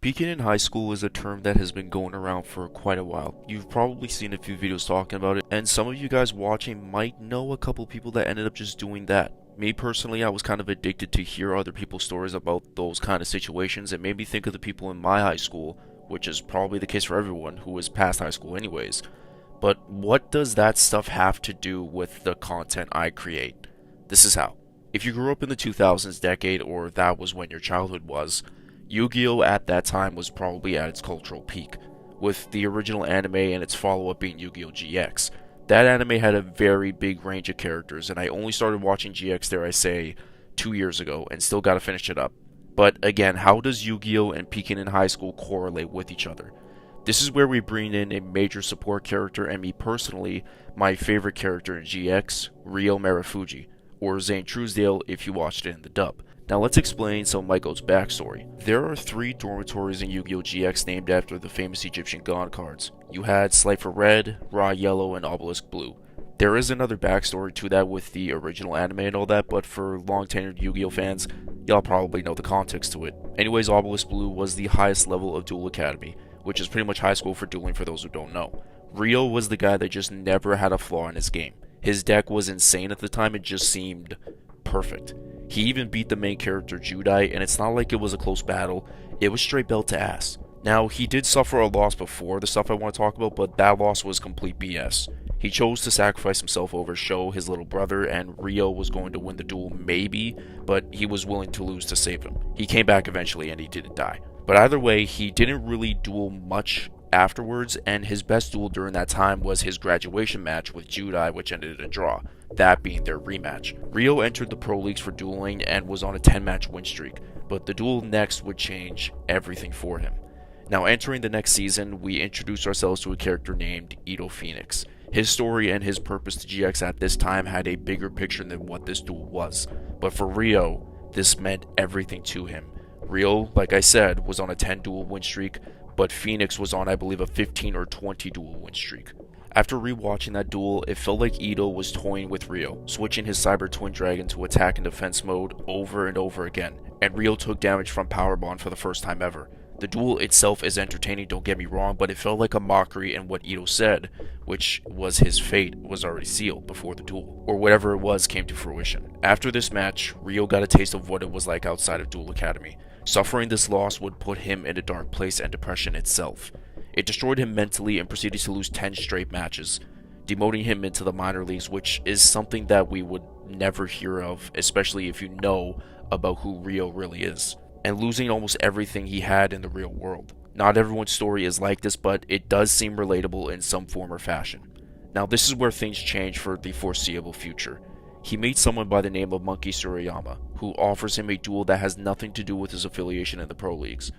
Peaking in high school is a term that has been going around for quite a while. You've probably seen a few videos talking about it, and some of you guys watching might know a couple people that ended up just doing that. Me personally, I was kind of addicted to hear other people's stories about those kind of situations. It made me think of the people in my high school, which is probably the case for everyone who was past high school anyways. But what does that stuff have to do with the content I create? This is how. If you grew up in the 2000s decade, or that was when your childhood was, Yu-Gi-Oh! At that time was probably at its cultural peak, with the original anime and its follow-up being Yu-Gi-Oh! GX. That anime had a very big range of characters, and I only started watching GX, dare I say, 2 years ago, and still gotta finish it up. But again, how does Yu-Gi-Oh! And peaking in high school correlate with each other? This is where we bring in a major support character, and me personally, my favorite character in GX, Ryo Marufuji, or Zane Truesdale if you watched it in the dub. Now let's explain some of Michael's backstory. There are 3 dormitories in Yu-Gi-Oh! GX named after the famous Egyptian god cards. You had Slifer Red, Ra Yellow, and Obelisk Blue. There is another backstory to that with the original anime and all that, but for long-tenured Yu-Gi-Oh! Fans, y'all probably know the context to it. Anyways, Obelisk Blue was the highest level of Duel Academy, which is pretty much high school for dueling for those who don't know. Ryo was the guy that just never had a flaw in his game. His deck was insane at the time, it just seemed perfect. He even beat the main character Judai, and it's not like it was a close battle, it was straight belt to ass. Now, he did suffer a loss before the stuff I want to talk about, but that loss was complete BS. He chose to sacrifice himself over Sho, his little brother, and Ryo was going to win the duel maybe, but he was willing to lose to save him. He came back eventually and he didn't die. But either way, he didn't really duel much afterwards, and his best duel during that time was his graduation match with Judai, which ended in a draw, that being their rematch. Ryo entered the pro leagues for dueling and was on a 10-match win streak, but the duel next would change everything for him. Now, entering the next season, we introduced ourselves to a character named Ito Phoenix. His story and his purpose to GX at this time had a bigger picture than what this duel was, but for Ryo, this meant everything to him. Ryo, like I said, was on a 10-duel win streak, but Phoenix was on, I believe, a 15 or 20 duel win streak. After rewatching that duel, it felt like Ito was toying with Ryo, switching his Cyber Twin Dragon to attack and defense mode over and over again, and Ryo took damage from Power Bond for the first time ever. The duel itself is entertaining, don't get me wrong, but it felt like a mockery in what Ito said, which was his fate was already sealed before the duel, or whatever it was came to fruition. After this match, Ryo got a taste of what it was like outside of Duel Academy. Suffering this loss would put him in a dark place and depression itself. It destroyed him mentally and proceeded to lose 10 straight matches, demoting him into the minor leagues, which is something that we would never hear of, especially if you know about who Ryo really is, and losing almost everything he had in the real world. Not everyone's story is like this, but it does seem relatable in some form or fashion. Now, this is where things change for the foreseeable future. He meets someone by the name of Monkey Suriyama, who offers him a duel that has nothing to do with his affiliation in the pro leagues.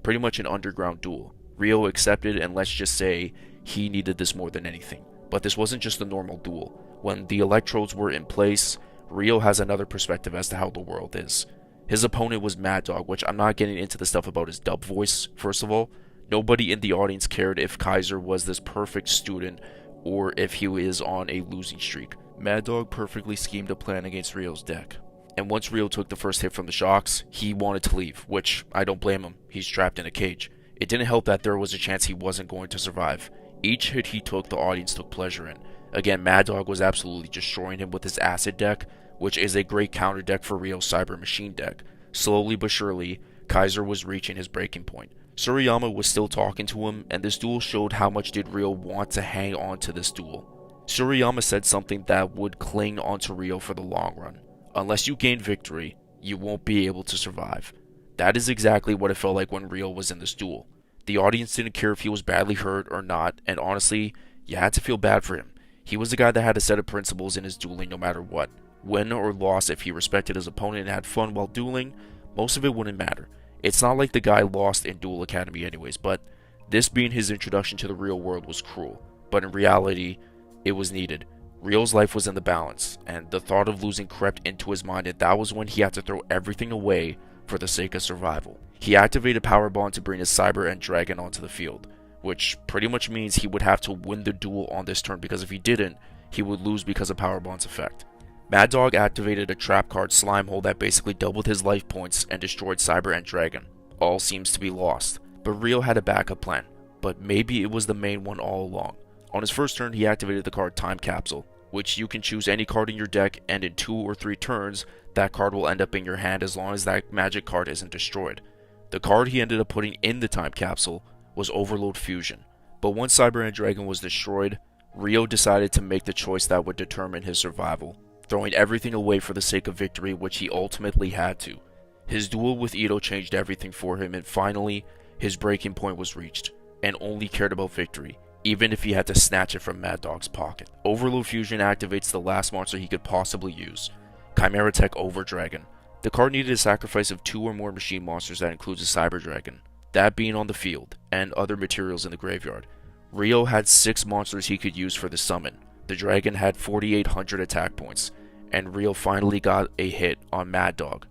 Pretty much an underground duel. Ryo accepted, and let's just say he needed this more than anything. But this wasn't just a normal duel. When the electrodes were in place, Ryo has another perspective as to how the world is. His opponent was Mad Dog, which I'm not getting into the stuff about his dub voice, first of all. Nobody in the audience cared if Kaiser was this perfect student or if he is on a losing streak. Mad Dog perfectly schemed a plan against Ryo's deck. And once Ryo took the first hit from the shocks, he wanted to leave, which I don't blame him, he's trapped in a cage. It didn't help that there was a chance he wasn't going to survive. Each hit he took, the audience took pleasure in. Again, Mad Dog was absolutely destroying him with his acid deck, which is a great counter deck for Ryo's Cyber Machine deck. Slowly but surely, Kaiser was reaching his breaking point. Suriyama was still talking to him, and this duel showed how much did Ryo want to hang on to this duel. Suriyama said something that would cling onto Ryo for the long run. Unless you gain victory, you won't be able to survive. That is exactly what it felt like when Ryo was in this duel. The audience didn't care if he was badly hurt or not, and honestly, you had to feel bad for him. He was the guy that had a set of principles in his dueling no matter what. Win or loss, if he respected his opponent and had fun while dueling, most of it wouldn't matter. It's not like the guy lost in Duel Academy anyways, but this being his introduction to the real world was cruel. But in reality, it was needed. Ryo's life was in the balance, and the thought of losing crept into his mind, and that was when he had to throw everything away for the sake of survival. He activated Power Bond to bring his Cyber and Dragon onto the field, which pretty much means he would have to win the duel on this turn, because if he didn't, he would lose because of Power Bond's effect. Mad Dog activated a trap card Slime Hole that basically doubled his life points and destroyed Cyber and Dragon. All seems to be lost. But Ryo had a backup plan, but maybe it was the main one all along. On his first turn, he activated the card Time Capsule, which you can choose any card in your deck, and in 2 or 3 turns, that card will end up in your hand as long as that magic card isn't destroyed. The card he ended up putting in the Time Capsule was Overload Fusion, but once Cyber End Dragon was destroyed, Ryo decided to make the choice that would determine his survival, throwing everything away for the sake of victory, which he ultimately had to. His duel with Ito changed everything for him, and finally, his breaking point was reached, and only cared about victory, even if he had to snatch it from Mad Dog's pocket. Overload Fusion activates the last monster he could possibly use, Chimera Tech Over Dragon. The card needed a sacrifice of 2 or more machine monsters that includes a Cyber Dragon, that being on the field, and other materials in the graveyard. Ryo had 6 monsters he could use for the summon. The dragon had 4,800 attack points, and Ryo finally got a hit on Mad Dog.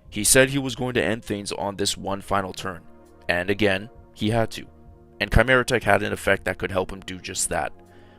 He said he was going to end things on this one final turn, and again, he had to. And Chimera Tech had an effect that could help him do just that.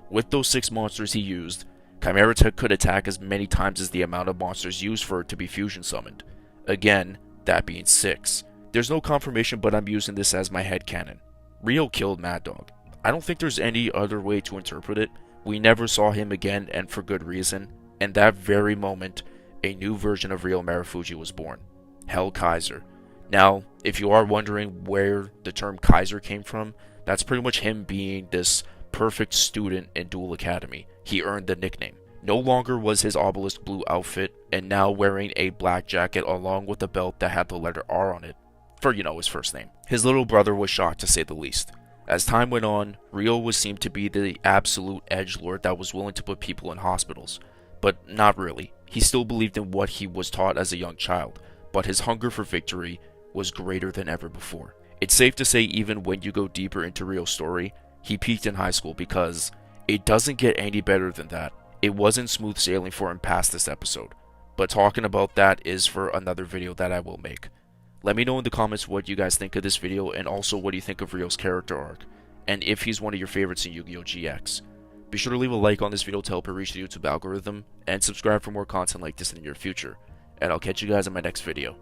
With those 6 monsters he used, Chimera Tech could attack as many times as the amount of monsters used for it to be fusion summoned. Again, that being 6. There's no confirmation, but I'm using this as my headcanon. Ryo killed Mad Dog. I don't think there's any other way to interpret it. We never saw him again, and for good reason. And that very moment, a new version of Ryo Marufuji was born. Hell Kaiser. Now, if you are wondering where the term Kaiser came from, that's pretty much him being this perfect student in Duel Academy. He earned the nickname. No longer was his obelisk blue outfit, and now wearing a black jacket along with a belt that had the letter R on it, for his first name. His little brother was shocked, to say the least. As time went on, Ryo was seemed to be the absolute edgelord that was willing to put people in hospitals. But not really. He still believed in what he was taught as a young child, but his hunger for victory was greater than ever before. It's safe to say, even when you go deeper into Ryo's story, he peaked in high school, because it doesn't get any better than that. It wasn't smooth sailing for him past this episode, but talking about that is for another video that I will make. Let me know in the comments what you guys think of this video, and also what do you think of Ryo's character arc, and if he's one of your favorites in Yu-Gi-Oh! GX. Be sure to leave a like on this video to help it reach the YouTube algorithm, and subscribe for more content like this in the near future, and I'll catch you guys in my next video.